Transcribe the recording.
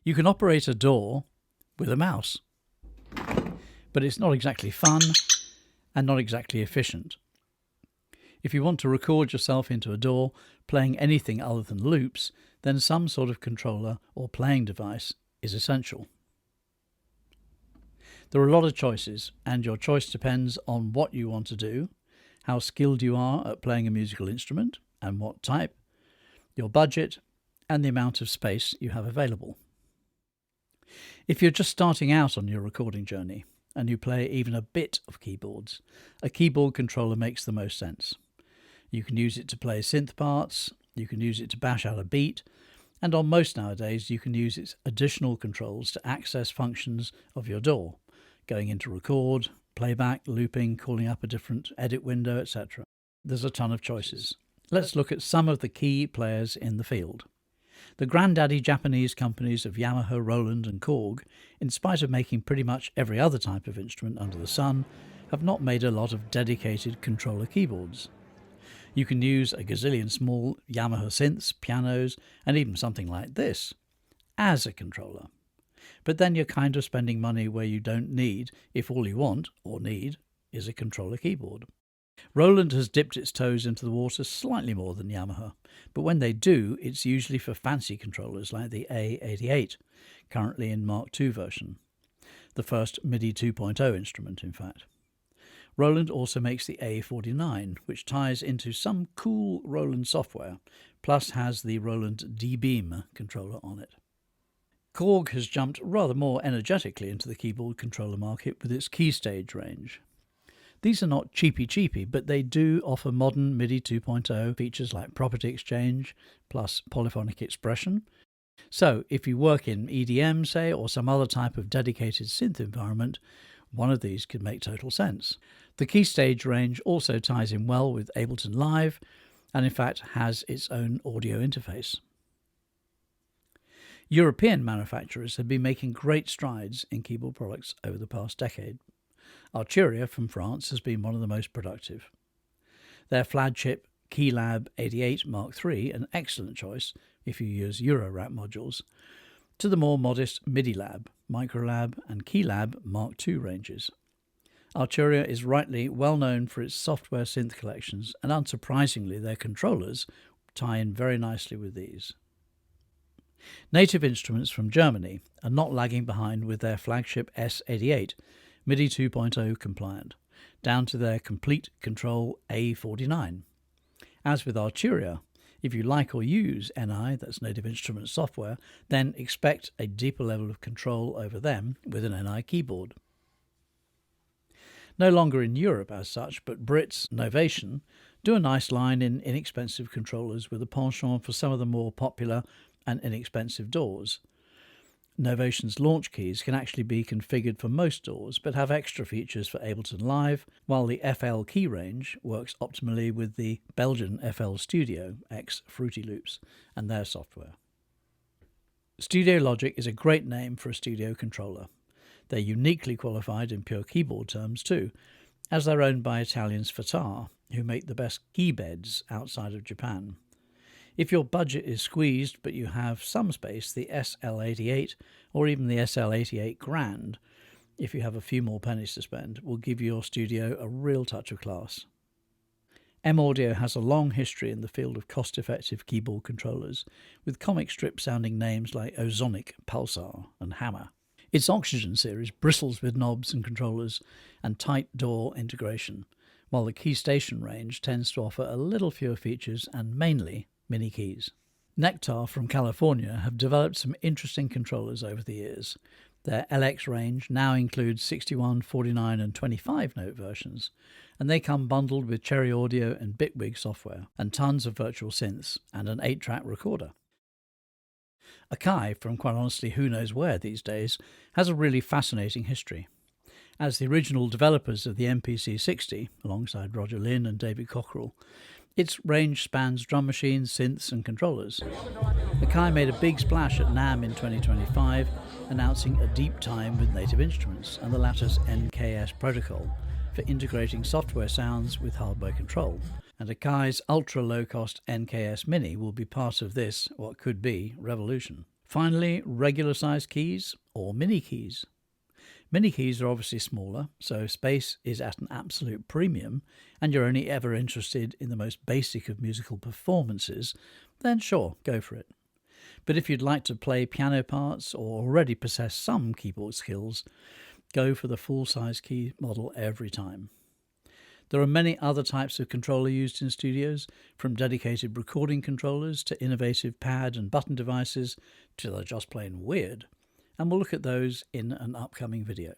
You can operate a DAW with a mouse, but it's not exactly fun and not exactly efficient. If you want to record yourself into a DAW playing anything other than loops, then some sort of controller or playing device is essential. There are a lot of choices, and your choice depends on what you want to do, how skilled you are at playing a musical instrument and what type, your budget, and the amount of space you have available. If you're just starting out on your recording journey and you play even a bit of keyboards, a keyboard controller makes the most sense. You can use it to play synth parts, you can use it to bash out a beat, and on most nowadays you can use its additional controls to access functions of your DAW, going into record, playback, looping, calling up a different edit window, etc. There's a ton of choices. Let's look at some of the key players in the field. The granddaddy Japanese companies of Yamaha, Roland and Korg, in spite of making pretty much every other type of instrument under the sun, have not made a lot of dedicated controller keyboards. You can use a gazillion small Yamaha synths, pianos, and even something like this as a controller. But then you're kind of spending money where you don't need, if all you want, or need, is a controller keyboard. Roland has dipped its toes into the water slightly more than Yamaha, but when they do, it's usually for fancy controllers like the A88, currently in Mark II version, the first MIDI 2.0 instrument, in fact. Roland also makes the A49, which ties into some cool Roland software, plus has the Roland D-Beam controller on it. Korg has jumped rather more energetically into the keyboard controller market with its Keystage range. These are not cheapy, but they do offer modern MIDI 2.0 features like property exchange plus polyphonic expression. So if you work in EDM, say, or some other type of dedicated synth environment, one of these could make total sense. The Keystage range also ties in well with Ableton Live and in fact has its own audio interface. European manufacturers have been making great strides in keyboard products over the past decade. Arturia from France has been one of the most productive. Their flagship Keylab 88 Mark III, an excellent choice if you use Eurorack modules, to the more modest MIDI-Lab, Microlab and Keylab Mark II ranges. Arturia is rightly well known for its software synth collections, and unsurprisingly their controllers tie in very nicely with these. Native Instruments from Germany are not lagging behind with their flagship S88, MIDI 2.0 compliant, down to their Complete Control A49. As with Arturia, if you like or use NI, that's Native Instruments software, then expect a deeper level of control over them with an NI keyboard. No longer in Europe as such, but Brits Novation do a nice line in inexpensive controllers with a penchant for some of the more popular and inexpensive DAWs. Novation's launch keys can actually be configured for most DAWs, but have extra features for Ableton Live, while the FL key range works optimally with the Belgian FL Studio ex Fruity Loops and their software. Studio Logic is a great name for a studio controller. They're uniquely qualified in pure keyboard terms too, as they're owned by Italians Fatar, who make the best keybeds outside of Japan. If your budget is squeezed but you have some space, the SL88 or even the SL88 Grand, if you have a few more pennies to spend, will give your studio a real touch of class. M-Audio has a long history in the field of cost-effective keyboard controllers, with comic strip-sounding names like Ozonic, Pulsar and Hammer. Its Oxygen series bristles with knobs and controllers and tight DAW integration, while the Keystation range tends to offer a little fewer features and mainly mini keys. Nectar from California have developed some interesting controllers over the years. Their LX range now includes 61, 49 and 25 note versions, and they come bundled with Cherry Audio and Bitwig software, and tons of virtual synths and an 8-track recorder. Akai, from quite honestly who knows where these days, has a really fascinating history. As the original developers of the MPC-60, alongside Roger Lynn and David Cockrell, its range spans drum machines, synths and controllers. Akai made a big splash at NAMM in 2025, announcing a deep time with Native Instruments and the latter's NKS protocol for integrating software sounds with hardware control. And Akai's ultra-low-cost NKS Mini will be part of this, what could be, revolution. Finally, regular size keys or mini keys. Mini keys are obviously smaller, so space is at an absolute premium, and you're only ever interested in the most basic of musical performances, then sure, go for it. But if you'd like to play piano parts or already possess some keyboard skills, go for the full-size key model every time. There are many other types of controller used in studios, from dedicated recording controllers to innovative pad and button devices to they're just plain weird, and we'll look at those in an upcoming video.